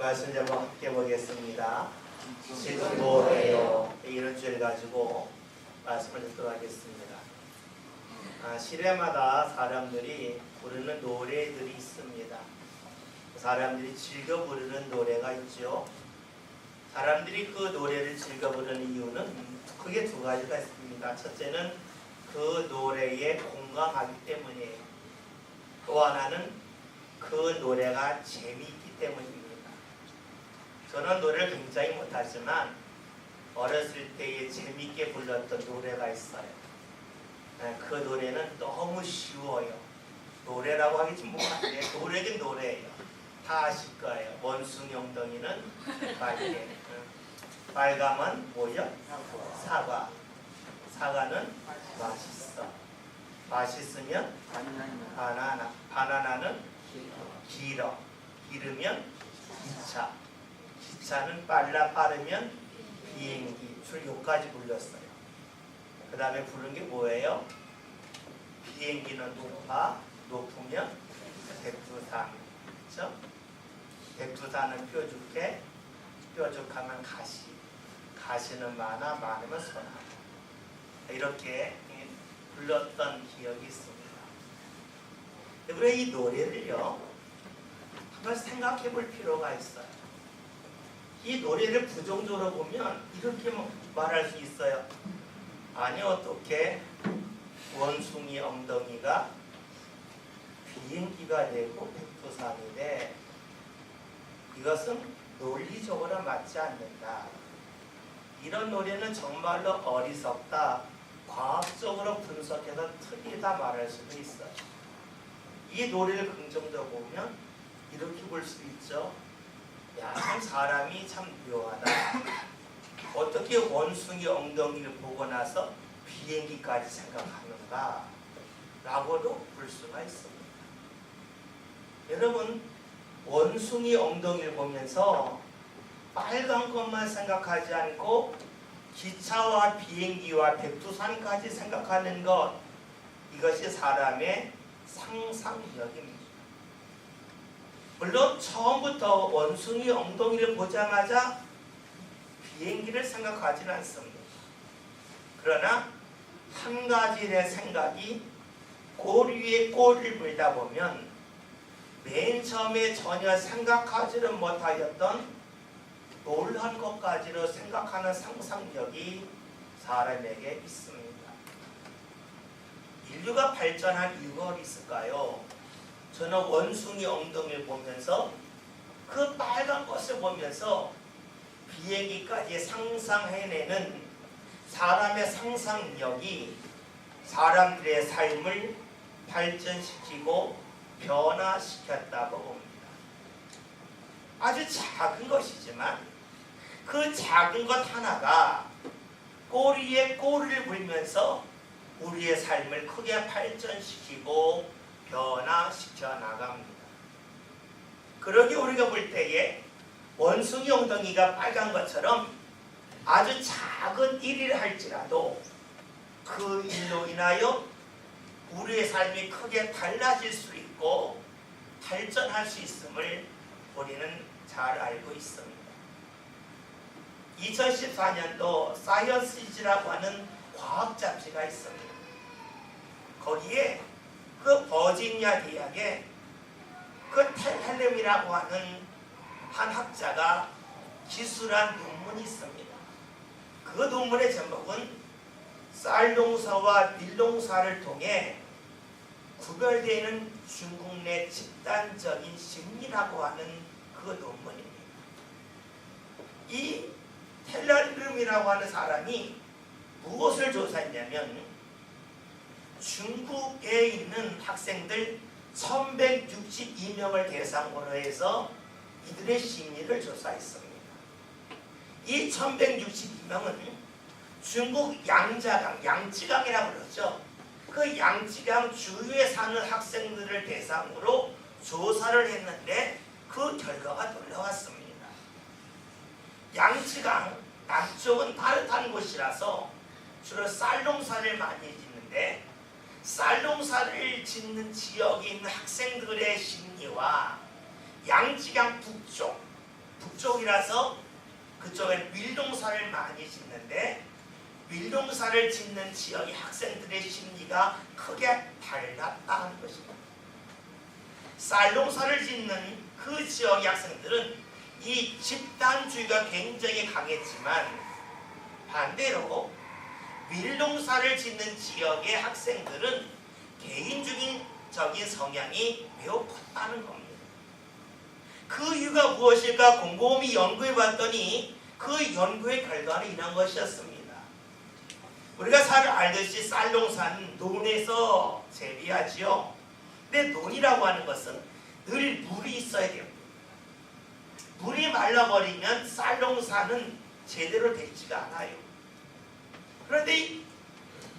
말씀 좀 함께 보겠습니다. 지금 뭐해요? 이런 주제를 가지고 말씀을 듣도록 하겠습니다. 시대마다 사람들이 부르는 노래들이 있습니다. 사람들이 즐겨 부르는 노래가 있죠. 사람들이 그 노래를 즐겨 부르는 이유는 크게 두 가지가 있습니다. 첫째는 그 노래에 공감하기 때문이에요. 또 하나는 그 노래가 재미있기 때문입니다. 저는 노래를 굉장히 못하지만 어렸을 때에 재미있게 불렀던 노래가 있어요. 그 노래는 너무 쉬워요. 노래라고 하기 좀 뭐한데 노래긴 노래예요. 다 아실 거예요. 원숭이 엉덩이는 빨개. 빨강은 뭐요? 사과. 사과는 맛있어. 맛있으면 바나나. 바나나는 길어. 길으면 기차. 기차는 빨라. 빠르면 비행기. 줄 여기까지 불렸어요. 그 다음에 부른 게 뭐예요? 비행기는 높아. 높으면 백두산. 그렇죠? 백두산은 뾰족해. 뾰족하면 가시. 가시는 많아. 많으면 소나무. 이렇게 불렀던 기억이 있습니다. 그래 이 노래를요 한번 생각해 볼 필요가 있어요. 이 노래를 부정적으로 보면 이렇게 말할 수 있어요. 아니 어떻게 원숭이 엉덩이가 비행기가 되고 백두산이 돼. 이것은 논리적으로 맞지 않는다. 이런 노래는 정말로 어리석다. 과학적으로 분석해서 틀리다 말할 수도 있어요. 이 노래를 긍정적으로 보면 이렇게 볼 수 있죠. 야, 참 사람이 참 묘하다. 어떻게 원숭이 엉덩이를 보고 나서 비행기까지 생각하는가 라고도 볼 수가 있습니다. 여러분 원숭이 엉덩이를 보면서 빨간 것만 생각하지 않고 기차와 비행기와 백두산까지 생각하는 것, 이것이 사람의 상상력입니다. 물론 처음부터 원숭이 엉덩이를 보자마자 비행기를 생각하지는 않습니다. 그러나 한 가지의 생각이 꼬리에 꼬리를 물다 보면 맨 처음에 전혀 생각하지를 못하였던 놀란 것까지로 생각하는 상상력이 사람에게 있습니다. 인류가 발전한 이유가 있을까요? 저는 원숭이 엉덩이를 보면서 그 빨간 것을 보면서 비행기까지 상상해내는 사람의 상상력이 사람들의 삶을 발전시키고 변화시켰다고 봅니다. 아주 작은 것이지만 그 작은 것 하나가 꼬리에 꼬리를 물면서 우리의 삶을 크게 발전시키고 변화시켜 나갑니다. 그러게 우리가 볼 때에 원숭이 엉덩이가 빨간 것처럼 아주 작은 일을 할지라도 그 일로 인하여 우리의 삶이 크게 달라질 수 있고 발전할 수 있음을 우리는 잘 알고 있습니다. 2014년도 사이언스지라고 하는 과학 잡지가 있습니다. 거기에 그 버지니아 대학의 그 텔헬름이라고 하는 한 학자가 기술한 논문이 있습니다. 그 논문의 제목은 쌀농사와 밀농사를 통해 구별되는 중국 내 집단적인 심리라고 하는 그 논문입니다. 이 텔렐름이라고 하는 사람이 무엇을 조사했냐면 중국에 있는 학생들 1162명을 대상으로 해서 이들의 심리를 조사했습니다. 이 1162명은 중국 양자강, 양쯔강이라고 그러죠. 그 양쯔강 주위에 사는 학생들을 대상으로 조사를 했는데 그 결과가 놀라웠습니다. 양쯔강 남쪽은 따뜻한 곳이라서 주로 쌀농사를 많이 짓는데 쌀농사를 짓는 지역에 있는 학생들의 심리와 양쯔강 북쪽 북쪽이라서 그쪽엔 밀동산을 많이 짓는데 밀동산을 짓는 지역의 학생들의 심리가 크게 달랐다는 것입니다. 쌀농사를 짓는 그 지역의 학생들은 이 집단주의가 굉장히 강했지만 반대로 밀농사를 짓는 지역의 학생들은 개인적인 성향이 매우 컸다는 겁니다. 그 이유가 무엇일까 곰곰이 연구해 봤더니 그 연구의 결과는 이런 것이었습니다. 우리가 잘 알듯이 쌀농사는 논에서 재배하지요. 근데 논이라고 하는 것은 늘 물이 있어야 돼요. 물이 말라버리면 쌀농사는 제대로 되지가 않아요. 그런데 이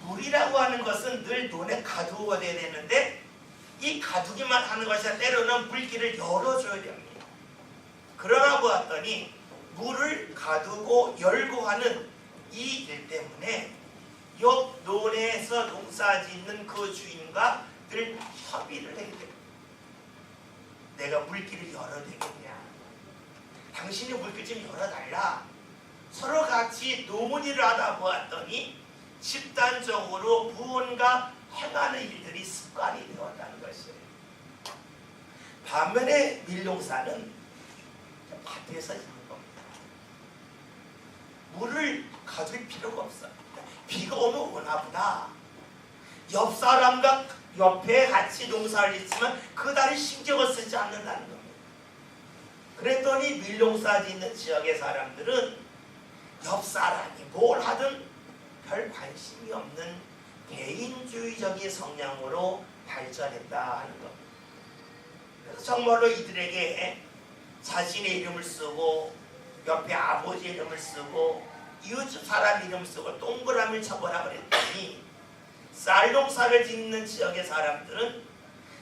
물이라고 하는 것은 늘 논에 가두어야 되는데 이 가두기만 하는 것이 아니라 때로는 물길을 열어줘야 됩니다. 그러나 보았더니 물을 가두고 열고 하는 이 일 때문에 옆 논에서 농사짓는 그 주인과 늘 협의를 하게 됩니다. 내가 물길을 열어도 되겠냐? 당신이 물길 좀 열어달라. 서로 같이 논의를 하다 보았더니 집단적으로 무언가 행하는 일들이 습관이 되었다는 것이에요. 반면에 밀농사는 밭에서 짓는 겁니다. 물을 가둘 필요가 없어요. 비가 오면 오나보다. 옆 사람과 옆에 같이 농사를 짓지만 그다리 신경을 쓰지 않는다는 겁니다. 그랬더니 밀농사 짓는 지역의 사람들은 옆 사람이 뭘 하든 별 관심이 없는 개인주의적인 성향으로 발전했다 하는 겁니다. 그래서 정말로 이들에게 자신의 이름을 쓰고 옆에 아버지 이름을 쓰고 이웃 사람 이름을 쓰고 동그라미를 쳐보라 그랬더니 쌀농사를 짓는 지역의 사람들은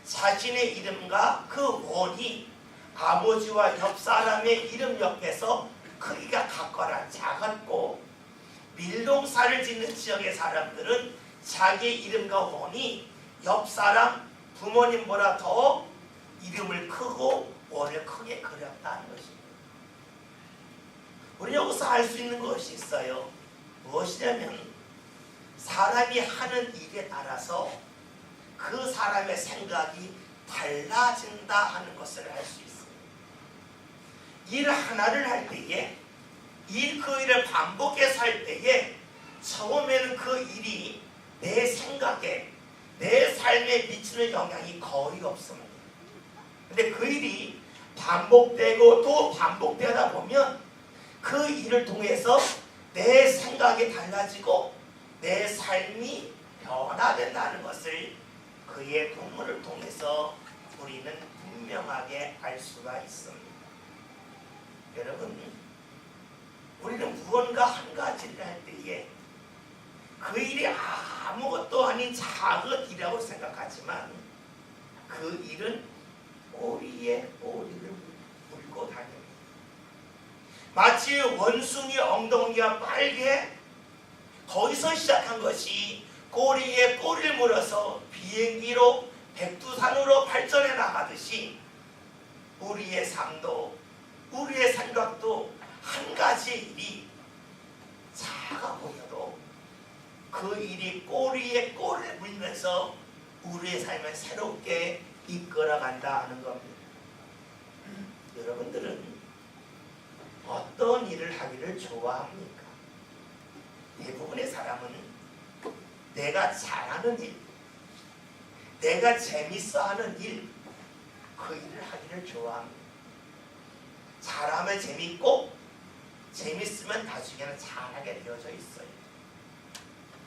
자신의 이름과 그 원이 아버지와 옆 사람의 이름 옆에서 크기가 같거나 작았고 밀농사를 짓는 지역의 사람들은 자기의 이름과 원이 옆 사람 부모님보다 더 이름을 크고 원을 크게 그렸다는 것입니다. 우리 여기서 알 수 있는 것이 있어요. 무엇이냐면 사람이 하는 일에 따라서 그 사람의 생각이 달라진다 하는 것을 알 수 있습니다. 일 하나를 할 때에 그 일을 반복해서 할 때에 처음에는 그 일이 내 생각에 내 삶에 미치는 영향이 거의 없습니다. 근데 그 일이 반복되고 또 반복되다 보면 그 일을 통해서 내 생각이 달라지고 내 삶이 변화된다는 것을 그의 본문을 통해서 우리는 분명하게 알 수가 있습니다. 여러분, 우리는 무언가 한 가지를 할 때에 그 일이 아무것도 아닌 작은 일이라고 생각하지만 그 일은 꼬리에 꼬리를 물고 다닙니다. 마치 원숭이 엉덩이가 빨개 거기서 시작한 것이 꼬리에 꼬리를 물어서 비행기로 백두산으로 발전해 나가듯이 우리의 삶도 우리의 생각도 한 가지 일이 작아 보여도 그 일이 꼬리에 꼬리를 물면서 우리의 삶을 새롭게 이끌어간다 하는 겁니다. 여러분들은 어떤 일을 하기를 좋아합니까? 대부분의 사람은 내가 잘하는 일, 내가 재밌어하는 일, 그 일을 하기를 좋아합니다. 잘하면 재밌고 재밌으면 나중에는 잘하게 되어져 있어요.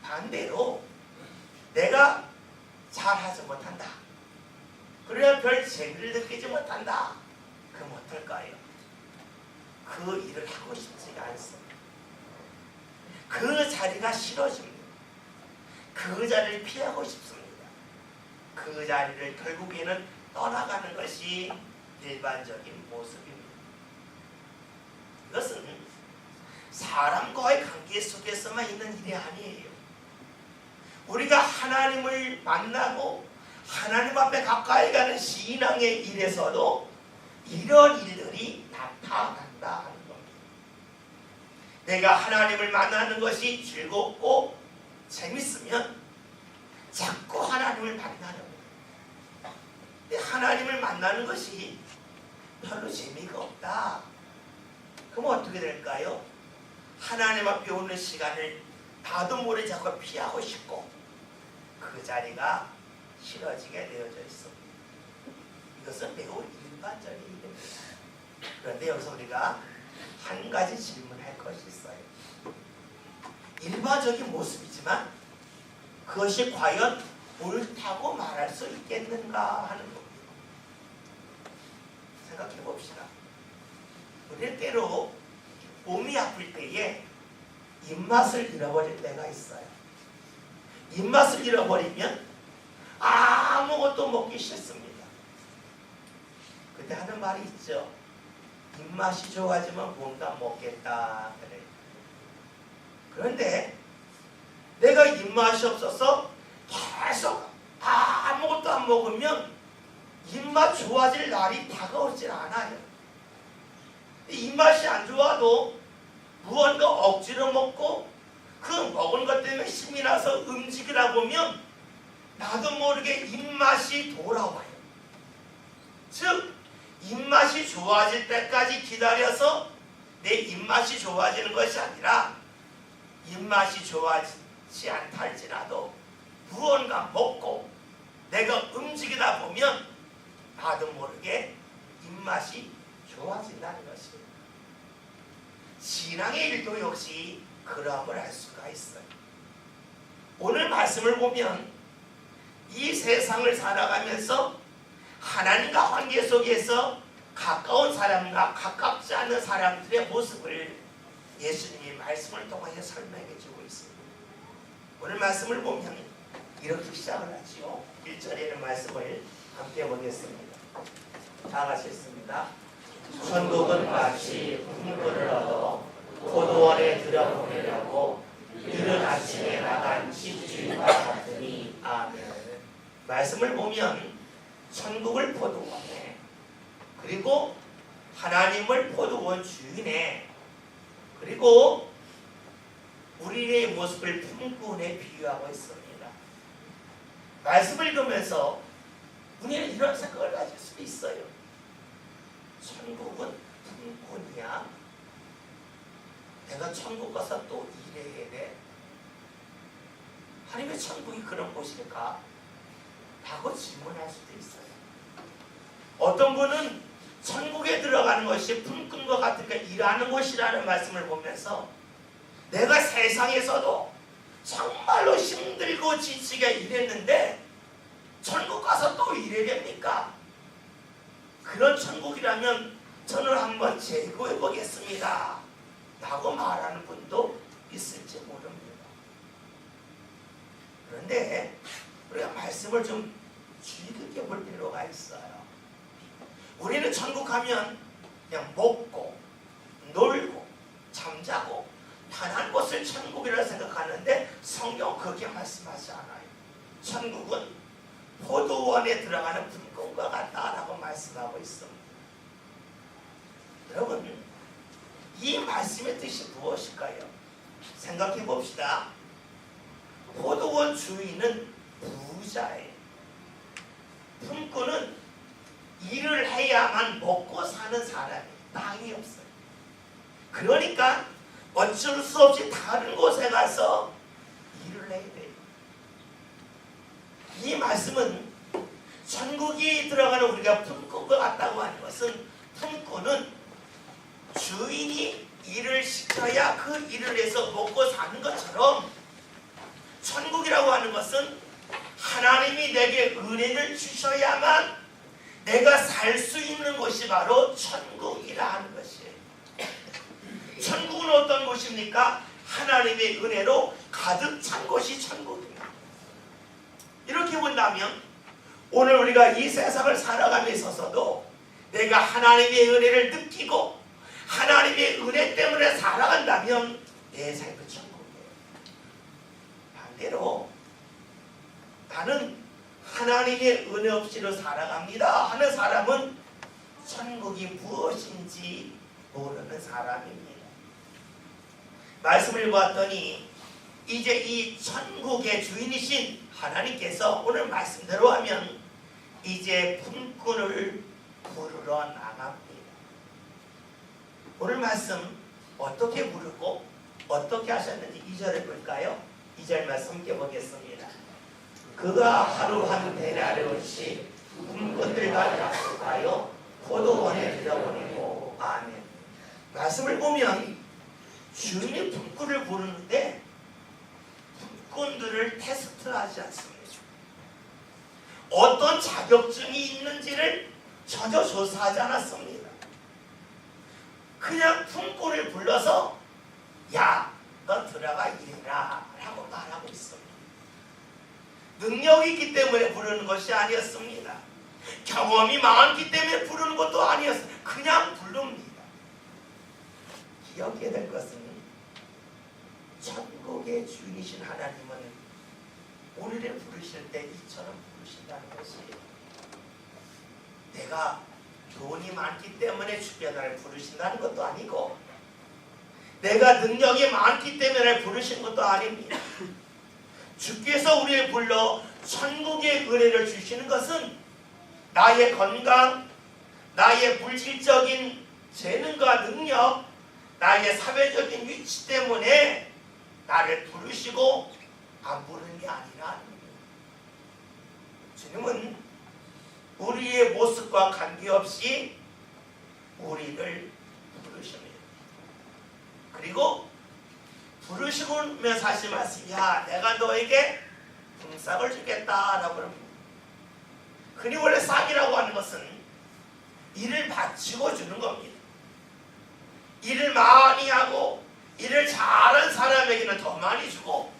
반대로 내가 잘하지 못한다, 그래야 별 재미를 느끼지 못한다, 그럼 어떨까요? 그 일을 하고 싶지가 않습니다. 그 자리가 싫어집니다. 그 자리를 피하고 싶습니다. 그 자리를 결국에는 떠나가는 것이 일반적인 모습입니다. 이것은 사람과의 관계 속에서만 있는 일이 아니에요. 우리가 하나님을 만나고 하나님 앞에 가까이 가는 신앙의 일에서도 이런 일들이 것들이 나타난다 하는 겁니다. 내가 하나님을 만나는 것이 즐겁고 재밌으면 자꾸 하나님을 만나는 거예요. 근데 하나님을 만나는 것이 별로 재미가 없다. 그럼 어떻게 될까요? 하나님 앞에 오는 시간을 나도 모르게 자꾸 피하고 싶고 그 자리가 싫어지게 되어져 있습니다. 이것은 매우 일반적인 일입니다. 그런데 여기서 우리가 한 가지 질문할 것이 있어요. 일반적인 모습이지만 그것이 과연 옳다고 말할 수 있겠는가 하는 겁니다. 생각해 봅시다. 우리는 때로 몸이 아플 때에 입맛을 잃어버릴 때가 있어요. 입맛을 잃어버리면 아무것도 먹기 싫습니다. 그때 하는 말이 있죠. 입맛이 좋아지면 뭔가 먹겠다 그래요. 그런데 내가 입맛이 없어서 계속 아무것도 안 먹으면 입맛 좋아질 날이 다가오질 않아요. 입맛이 안 좋아도 무언가 억지로 먹고 그 먹은 것 때문에 힘이 나서 움직이다 보면 나도 모르게 입맛이 돌아와요. 즉 입맛이 좋아질 때까지 기다려서 내 입맛이 좋아지는 것이 아니라 입맛이 좋아지지 않다 할지라도 무언가 먹고 내가 움직이다 보면 나도 모르게 입맛이 좋아진다는 것입니다. 신앙의 일도 역시 그러함을 알 수가 있어요. 오늘 말씀을 보면 이 세상을 살아가면서 하나님과 관계 속에서 가까운 사람과 가깝지 않은 사람들의 모습을 예수님이 말씀을 통해 설명해 주고 있습니다. 오늘 말씀을 보면 이렇게 시작을 하지요. 1절에 있는 말씀을 함께 보겠습니다. 다 같이 읽습니다. 천국은 마치 풍물을 얻어 포도원에 들여보내려고 이른 아침에 나간 집주인과 같으니 아멘. 말씀을 보면 천국을 포도원에 그리고 하나님을 포도원 주인에 그리고 우리의 모습을 품꾼에 비유하고 있습니다. 말씀을 읽으면서 우리는 이런 생각을 가질 수 있어요. 천국은 품꾼이야? 내가 천국 가서 또 일해야 돼? 하나님의 천국이 그런 곳일까? 라고 질문할 수도 있어요. 어떤 분은 천국에 들어가는 것이 품꾼과 같으니까 일하는 곳이라는 말씀을 보면서 내가 세상에서도 정말로 힘들고 지치게 일했는데 천국 가서 또 일해야 됩니까? 그런 천국이라면 저는 한번 재고해 보겠습니다 라고 말하는 분도 있을지 모릅니다. 그런데 우리가 말씀을 좀 주의 깊게 볼 필요가 있어요. 우리는 천국 하면 그냥 먹고 놀고 잠자고 편한 곳을 천국이라 생각하는데 성경 그렇게 말씀하지 않아요. 천국은 포도원에 들어가는 품꾼과 같다라고 말씀하고 있습니다. 여러분, 이 말씀의 뜻이 무엇일까요? 생각해 봅시다. 포도원 주인은 부자예요. 품꾼은 일을 해야만 먹고 사는 사람이 땅이 없어요. 그러니까 어쩔 수 없이 다른 곳에 가서 일을 해야 돼요. 이 말씀은 천국에 들어가는 우리가 품꾼과 같다고 하는 것은 품꾼은 주인이 일을 시켜야 그 일을 해서 먹고 사는 것처럼 천국이라고 하는 것은 하나님이 내게 은혜를 주셔야만 내가 살 수 있는 곳이 바로 천국이라 하는 것이에요. 천국은 어떤 곳입니까? 하나님의 은혜로 가득 찬 곳이 천국입니다. 이렇게 본다면 오늘 우리가 이 세상을 살아감에 있어서도 내가 하나님의 은혜를 느끼고 하나님의 은혜 때문에 살아간다면 내 삶은 천국이에요. 반대로 나는 하나님의 은혜 없이도 살아갑니다 하는 사람은 천국이 무엇인지 모르는 사람입니다. 말씀을 보았더니 이제 이 천국의 주인이신 하나님께서 오늘 말씀대로 하면 이제 품꾼을 부르러 나갑니다. 오늘 말씀 어떻게 부르고 어떻게 하셨는지 2절을 볼까요? 2절 말씀 함께 보겠습니다. 그가 하루 한 데나리온씩 품꾼들과 약속하여 포도원에 들여보내고. 아멘. 말씀을 보면 주인이 품꾼을 부르는데 품꾼들을 테스트하지 않습니다. 어떤 자격증이 있는지를 전혀 조사하지 않았습니다. 그냥 품꾼을 불러서 야, 너 들어가 일해라 라고 말하고 있습니다. 능력이 있기 때문에 부르는 것이 아니었습니다. 경험이 많기 때문에 부르는 것도 아니었어요. 그냥 부릅니다. 기억해야 될 것은 천국의 주인이신 하나님은 우리를 부르실 때 이처럼 부르신다는 것이에요. 내가 돈이 많기 때문에 주변을 부르신다는 것도 아니고 내가 능력이 많기 때문에 부르신 것도 아닙니다. 주께서 우리를 불러 천국의 은혜를 주시는 것은 나의 건강, 나의 물질적인 재능과 능력, 나의 사회적인 위치 때문에 나를 부르시고 안 부르는 게 아니라 주님은 우리의 모습과 관계없이 우리를 부르십니다. 그리고 부르시면서 하신 말씀, 야, 내가 너에게 품삯을 주겠다라고 합니다. 흔히 원래 싹이라고 하는 것은 일을 바치고 주는 겁니다. 일을 많이 하고 일을 잘한 사람에게는 더 많이 주고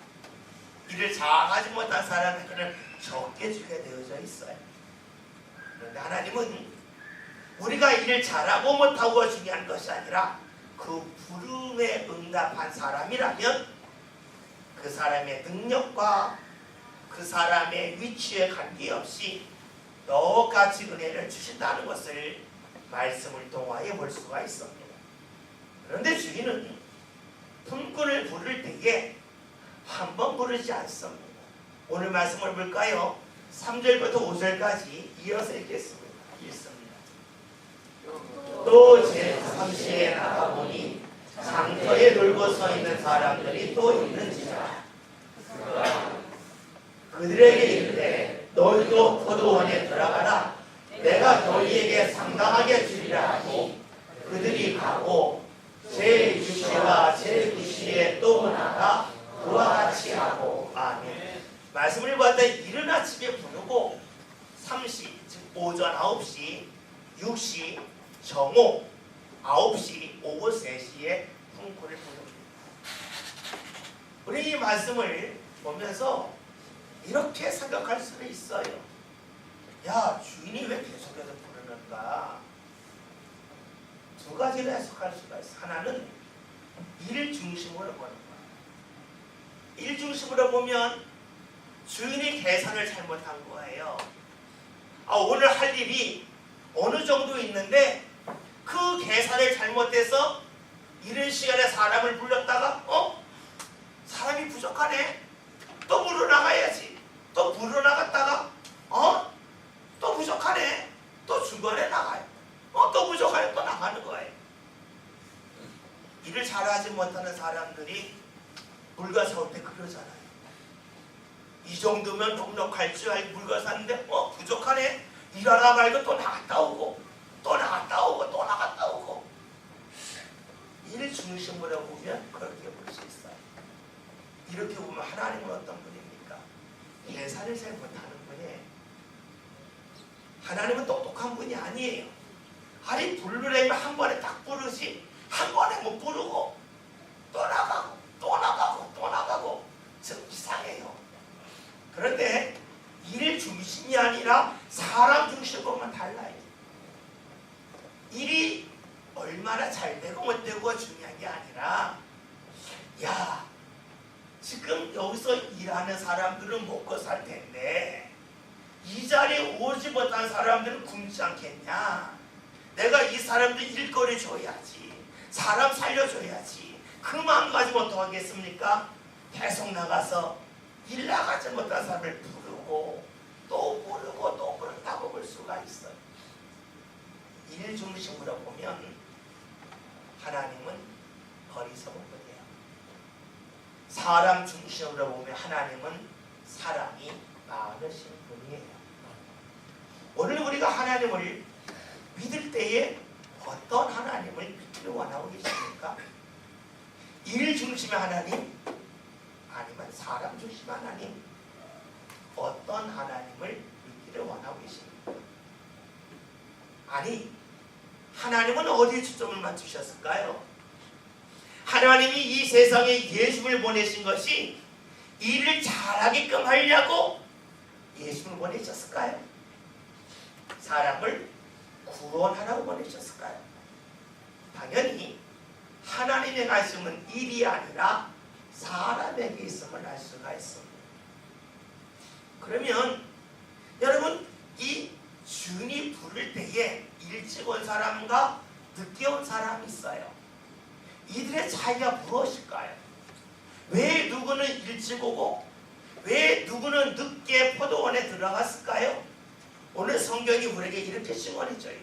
일을 잘하지 못한 사람에게는 적게 주게 되어져 있어요. 그런데 하나님은 우리가 일을 잘하고 못하고 중요한 것이 아니라 그 부름에 응답한 사람이라면 그 사람의 능력과 그 사람의 위치에 관계없이 똑같이 은혜를 주신다는 것을 말씀을 통하여 볼 수가 있습니다. 그런데 주인은 품꾼을 부를 때에 한 번 부르지 않습니다. 오늘 말씀을 볼까요? 3절부터 5절까지 이어서 읽겠습니다. 또 제3시에 나가보니 장터에 놀고 서 있는 사람들이 또 있는지라. 그들에게 이르되 너희도 포도원에 들어가라. 내가 너희에게 상당하게 주리라 하니 그들이 가고 제6시와 제9시에 또 나가 그와 같이 하고. 아멘. 말씀을 받아 이른 아침에 부르고 3시 즉 오전 9시 6시 정오 9시 오후 3시에 품꾼을 부릅니다. 우리 이 말씀을 보면서 이렇게 생각할 수는 있어요. 야, 주인이 왜 계속해서 부르는가? 두 가지로 해석할 수가 있어요. 하나는 일 중심으로 보는 거예요. 일 중심으로 보면 주인이 계산을 잘못한 거예요. 오늘 할 일이 어느 정도 있는데 그 계산을 잘못해서 이른 시간에 사람을 불렀다가 사람이 부족하네. 또 물어나가야지. 또 물어나갔다가 또 부족하네. 또 중간에 나가요. 또 부족하네. 또 나가는 거예요. 일을 잘하지 못하는 사람들이 물건 사올 때 그러잖아요. 이 정도면 넉넉할 줄 알고 물건 샀는데 부족하네. 일하다 말고 또 나갔다 오고 또 나갔다 오고 또 나갔다 오고. 일 중심으로 보면 그렇게 볼 수 있어요. 이렇게 보면 하나님은 어떤 분입니까? 예산을 잘 못하는 분이에요. 하나님은 똑똑한 분이 아니에요. 아니 부르려면 한 번에 딱 부르지 한 번에 못 부르고 또 나가고 또 나가고 또 나가고 좀 이상해요. 그런데 일 중심이 아니라 사람 중심으로 보면 달라요. 일이 얼마나 잘 되고 못 되고가 중요한 게 아니라 야, 지금 여기서 일하는 사람들은 먹고 살 텐데 이 자리에 오지 못한 사람들은 굶지 않겠냐? 내가 이 사람들 일거리 줘야지, 사람 살려줘야지, 그 마음 가지고 어떡하겠습니까? 계속 나가서 일 나가지 못한 사람을 부르고 또 부르고 또 부른다고 볼 수가 있어요. 일 중심으로 보면 하나님은 어리석은 분이에요. 사람 중심으로 보면 하나님은 사랑이 많으신 분이에요. 오늘 우리가 하나님을 믿을 때에 어떤 하나님을 믿기를 원하고 계십니까? 일 중심의 하나님? 아니면 사람 중심의 하나님? 어떤 하나님을 믿기를 원하고 계십니까? 아니, 하나님은 어디에 초점을 맞추셨을까요? 하나님이 이 세상에 예수를 보내신 것이 일을 잘하게끔 하려고 예수를 보내셨을까요? 사람을 구원하라고 보내셨을까요? 당연히 하나님의 말씀은 일이 아니라 사람에게 있음을 알 수가 있습니다. 그러면 여러분, 이 주님이 부를 때에 일찍 온 사람과 늦게 온 사람이 있어요. 이들의 차이가 무엇일까요? 왜 누구는 일찍 오고 왜 누구는 늦게 포도원에 들어갔을까요? 오늘 성경이 우리에게 이렇게 증언해줘요.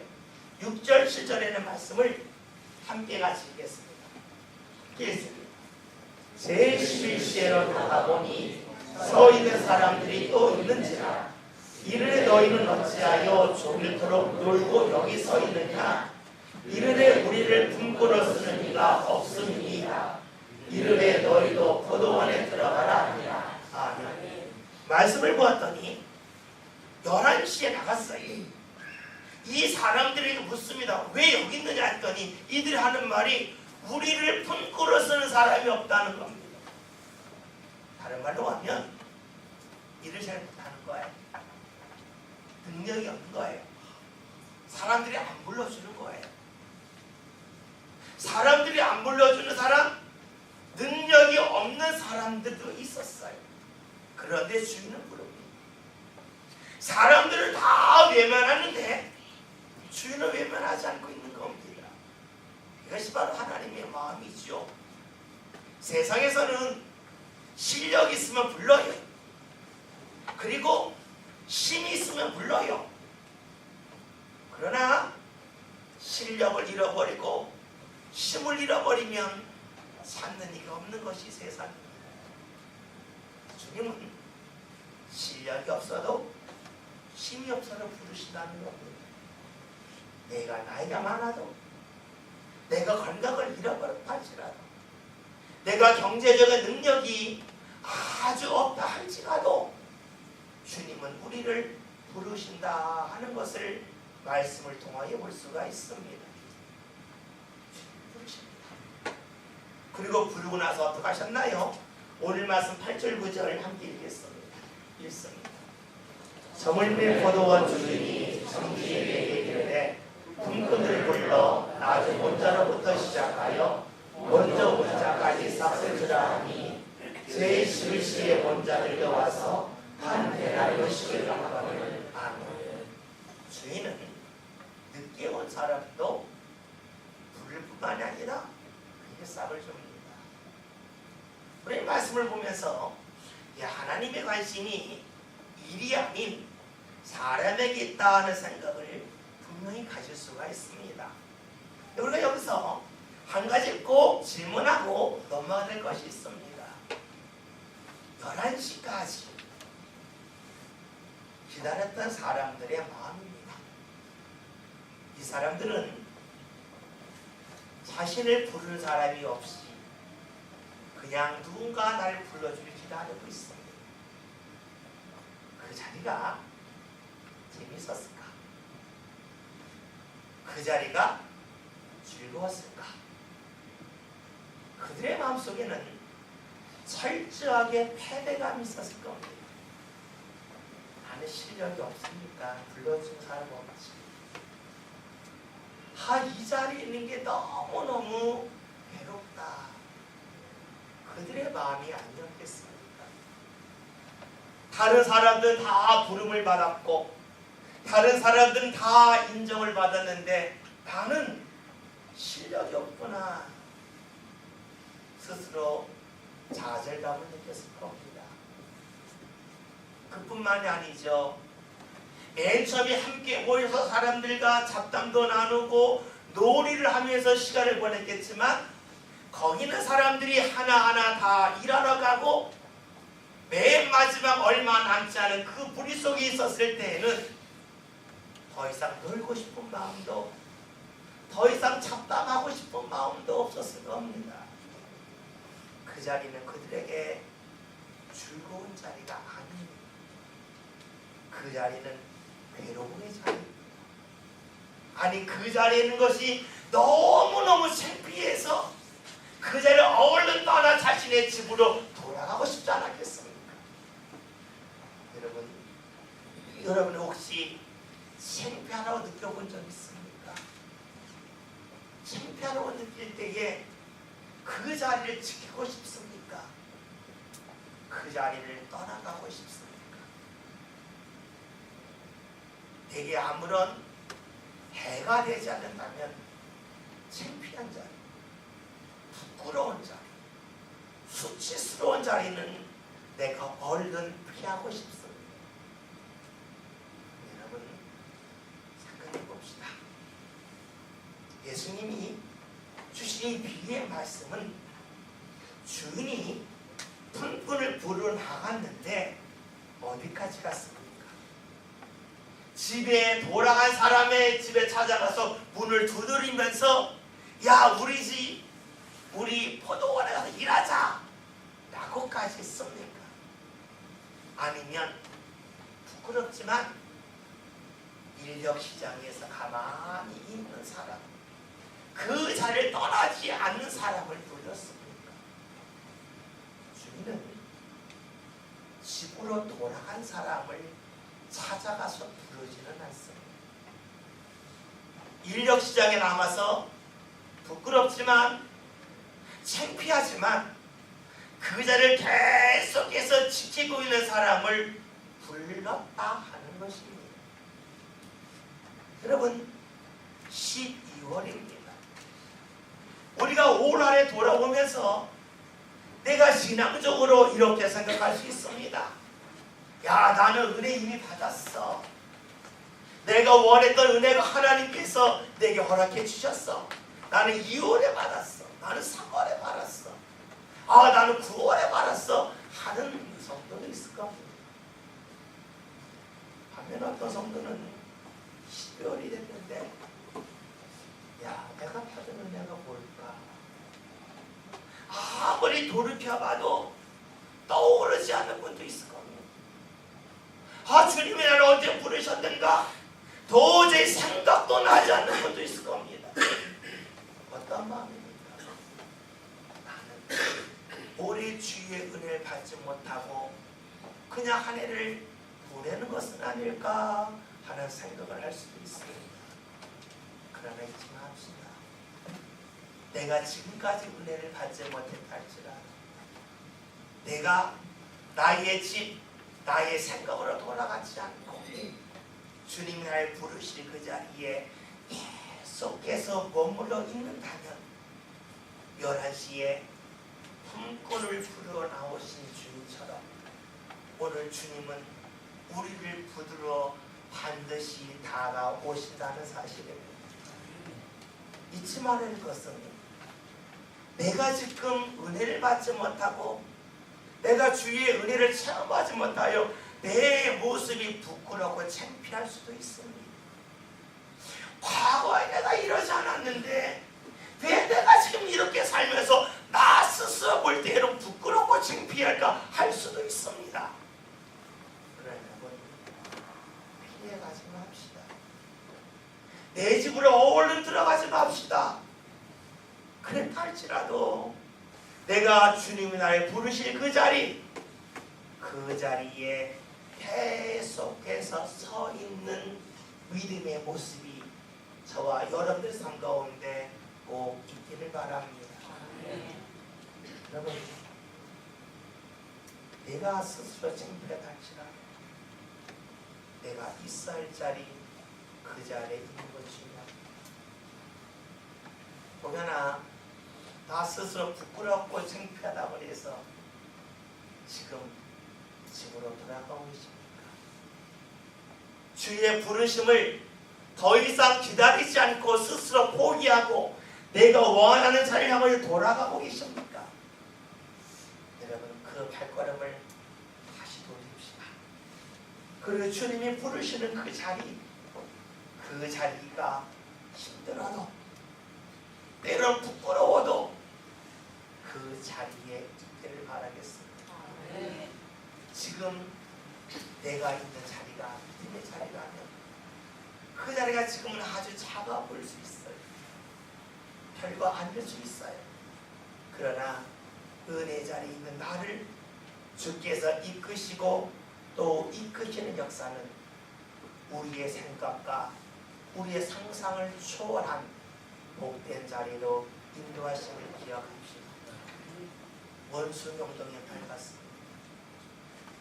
6절 7절에는 말씀을 함께 같이 읽겠습니다. 제11시에로 다가보니 서 있는 사람들이 또 있는지라 이르되 너희는 어찌하여 종일토록 놀고 여기 서 있느냐? 이르되 우리를 품고로 쓰는 이가 없음이니이다. 이르되 너희도 포도원에 들어가라 하니라. 아멘. 말씀을 보았더니 11시에 나갔어요. 이 사람들에게 묻습니다. 왜 여기 있느냐 했더니 이들이 하는 말이 우리를 품고로 쓰는 사람이 없다는 겁니다. 다른 말로 하면 일을 잘 못하는 거예요. 능력이 없는 거예요. 사람들이 안 불러주는 거예요. 사람들이 안 불러주는 사람, 능력이 없는 사람들도 있었어요. 그런데 주인은 부릅니다. 사람들을 다 외면하는데 주인은 외면하지 않고 있는 겁니다. 이것이 바로 하나님의 마음이죠. 세상에서는 실력이 있으면 불러요. 그리고 힘이 있으면 불러요. 그러나 실력을 잃어버리고 힘을 잃어버리면 찾는 이가 없는 것이 세상입니다. 주님은 실력이 없어도 힘이 없어도 부르신다는 겁니다. 내가 나이가 많아도, 내가 건강을 잃어버렸다 할지라도, 내가 경제적인 능력이 아주 없다 할지라도 주님은 우리를 부르신다 하는 것을 말씀을 통하여 볼 수가 있습니다. 부르십니다. 그리고 부르고 나서 어떻게 하셨나요? 오늘 말씀 8절 9절 함께 읽습니다. 저물밀 포도원 주인이 정기에게 이르되 품꾼을 불러 나중 온자로부터 시작하여 먼저 온자까지 싹을 주라 하니 제11시에 온자들이 와서 한 데나리오씩을 갚아를. 아멘. 주인은 늦게 온 사람도 부를 뿐만이 아니라 그에게 싹을 줍니다. 우리 말씀을 보면서 하나님의 관심이 일이 아닌 사람에게 있다 하는 생각을 분명히 가질 수가 있습니다. 우리가 여기서 한 가지 꼭 질문하고 넘어가야 될 것이 있습니다. 11시까지 기다렸던 사람들의 마음입니다. 이 사람들은 자신을 부르는 사람이 없이 그냥 누군가 나를 불러주길 기다리고 있습니다. 그 자리가 재밌었을까? 그 자리가 즐거웠을까? 그들의 마음속에는 철저하게 패배감이 있었을 겁니다. 나는 실력이 없으니까 불러준 사람 없지. 이 자리에 있는 게 너무너무 괴롭다. 그들의 마음이 아니었겠습니까? 다른 사람들은 다 부름을 받았고 다른 사람들은 다 인정을 받았는데 나는 실력이 없구나 스스로 좌절감을 느꼈을 겁니다. 그뿐만이 아니죠. 맨 처음에 함께 모여서 사람들과 잡담도 나누고 놀이를 하면서 시간을 보냈겠지만 거기는 사람들이 하나하나 다 일하러 가고 맨 마지막 얼마 남지 않은 그 무리 속에 있었을 때에는 더 이상 놀고 싶은 마음도 더 이상 잡담하고 싶은 마음도 없었을 겁니다. 그 자리는 그들에게 즐거운 자리가 아닙니다. 그 자리는 외로움의 자리입니다. 아니 그 자리에 있는 것이 너무너무 창피해서 그 자리를 얼른 떠나 자신의 집으로 돌아가고 싶지 않았겠습니까? 여러분 혹시 창피하다고 느껴본 적 있습니까? 창피하다고 느낄 때에 그 자리를 지키고 싶습니까? 그 자리를 떠나가고 싶습니까? 대개 아무런 해가 되지 않는다면 창피한 자리, 부끄러운 자리, 수치스러운 자리는 내가 얼른 피하고 싶습니다. 여러분 생각해 봅시다. 예수님이 주신 이 비유의 말씀은 주인이 품꾼을 부르러 나갔는데 어디까지 갔습니까? 집에 돌아간 사람의 집에 찾아가서 문을 두드리면서 야 우리 포도원에 가서 일하자 라고까지 했습니까? 아니면 부끄럽지만 인력시장에서 가만히 있는 사람 그 자리를 떠나지 않는 사람을 불렀습니까? 주인은 집으로 돌아간 사람을 찾아가서 부르지는 않습니다. 인력시장에 남아서 부끄럽지만 창피하지만 그 자리를 계속해서 지키고 있는 사람을 불렀다 하는 것입니다. 여러분 12월입니다. 우리가 올 한해 돌아오면서 내가 신앙적으로 이렇게 생각할 수 있습니다. 야 나는 은혜 이미 받았어. 내가 원했던 은혜가 하나님께서 내게 허락해 주셨어. 나는 2월에 받았어. 나는 3월에 받았어. 나는 9월에 받았어. 하는 성도도 있을 겁니다. 반면 어떤 성도는 12월이 됐는데 야 내가 받은 은혜가 뭘까? 아무리 돌이켜봐도 떠오르지 않는 분도 있을 겁니다. 주님이 나를 언제 부르셨는가? 도저히 생각도 나지 않는 분도 있을 겁니다. 어떤 마음입니까? 나는 올해 주의 은혜를 받지 못하고 그냥 한 해를 보내는 것은 아닐까 하는 생각을 할 수도 있습니다. 그러나 잊지 맙시다. 내가 지금까지 은혜를 받지 못했다 할지라도 내가 나의 집, 나의 생각으로 돌아가지 않고 주님이 날 부르실 그 자리에 계속해서 머물러 있는다면 11시에 품꾼을 부르러 나오신 주님처럼 오늘 주님은 우리를 부르러 반드시 다가오신다는 사실을 잊지 말아야 할 것은 내가 지금 은혜를 받지 못하고 내가 주의 은혜를 체험하지 못하여 내 모습이 부끄럽고 창피할 수도 있습니다. 과거에 내가 이러지 않았는데 왜 내가 지금 이렇게 살면서 나 스스로 볼 때는 부끄럽고 창피할까 할 수도 있습니다. 그러나 피해가지 맙시다. 내 집으로 얼른 들어가지 맙시다. 그랬다 할지라도 내가 주님이 나를 부르실 그 자리에 계속해서 서 있는 믿음의 모습이 저와 여러분들 삶 가운데 꼭 있기를 바랍니다. 여러분, 내가 스스로 창피하다 할지라도 내가 있어야 할 자리, 그 자리에 있는 것 중요합니다. 도현아, 나 스스로 부끄럽고 창피하다고 해서 지금 집으로 돌아가고 계십니까? 주의 부르심을 더 이상 기다리지 않고 스스로 포기하고 내가 원하는 자리를 향해 돌아가고 계십니까? 여러분, 그 발걸음을 다시 돌립시다. 그리고 주님이 부르시는 그 자리가 힘들어도 때론 부끄러워도 그 자리에 있기를 바라겠습니다. 지금 내가 있는 자리가 믿음의 자리라면 그 자리가 지금은 아주 작아 보일 수 있어요. 별거 아닐 수 있어요. 그러나 은혜 자리에 있는 나를 주께서 이끄시고 또 이끄시는 역사는 우리의 생각과 우리의 상상을 초월한 복된 자리로 인도하심을 기억합시다. 원수 용동에 밝았습니다.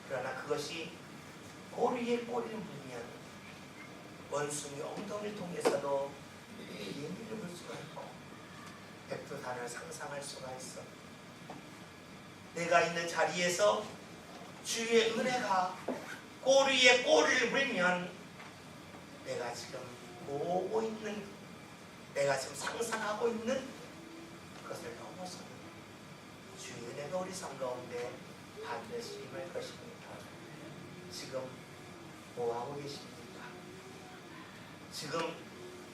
그러나 그것이 꼬리에 꼬리를 물면 원숭이 엉덩이를 통해서도 비행기를 볼 수가 있고 백두산을 상상할 수가 있어. 내가 있는 자리에서 주의 은혜가 꼬리에 꼬리를 물면 내가 지금 보고 있는, 내가 지금 상상하고 있는 그것을 넘어서는 주의 은혜가 우리 삶 가운데 반드시 임할 것입니다. 지금 뭐하고 계십니까? 지금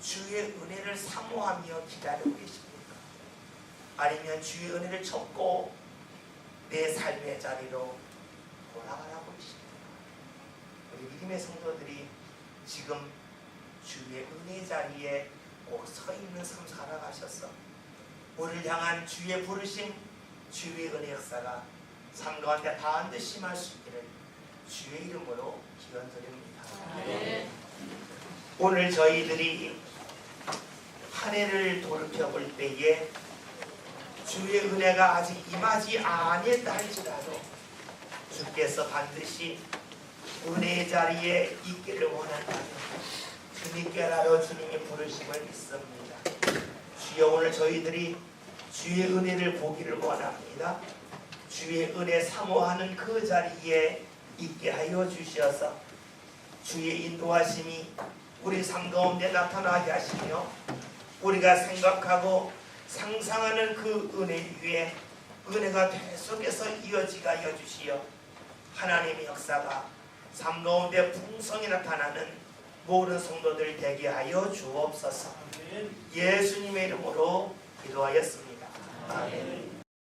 주의 은혜를 사모하며 기다리고 계십니까? 아니면 주의 은혜를 접고 내 삶의 자리로 돌아가라고 계십니까? 우리 믿음의 성도들이 지금 주의 은혜 자리에 꼭 서 있는 삶 살아가셔서 우리를 향한 주의 부르심, 주의 은혜 역사가 삶 가운데 반드시 임할 수 있기를 주의 이름으로 기원드립니다. 오늘 저희들이 한 해를 돌이켜볼 때에 주의 은혜가 아직 임하지 아니했다 할지라도 주께서 반드시 은혜의 자리에 있기를 원한다면 주님께라도 주님이 부르심을 믿습니다. 주여, 오늘 저희들이 주의 은혜를 보기를 원합니다. 주의 은혜 사모하는 그 자리에 있게 하여 주셔서 주의 인도하심이 우리 삶 가운데 나타나게 하시며 우리가 생각하고 상상하는 그 은혜 위에 은혜가 계속해서 이어지게 하여 주시어 하나님의 역사가 삶 가운데 풍성히 나타나는 모든 성도들 되게 하여 주옵소서. 예수님의 이름으로 기도하였습니다. 아멘.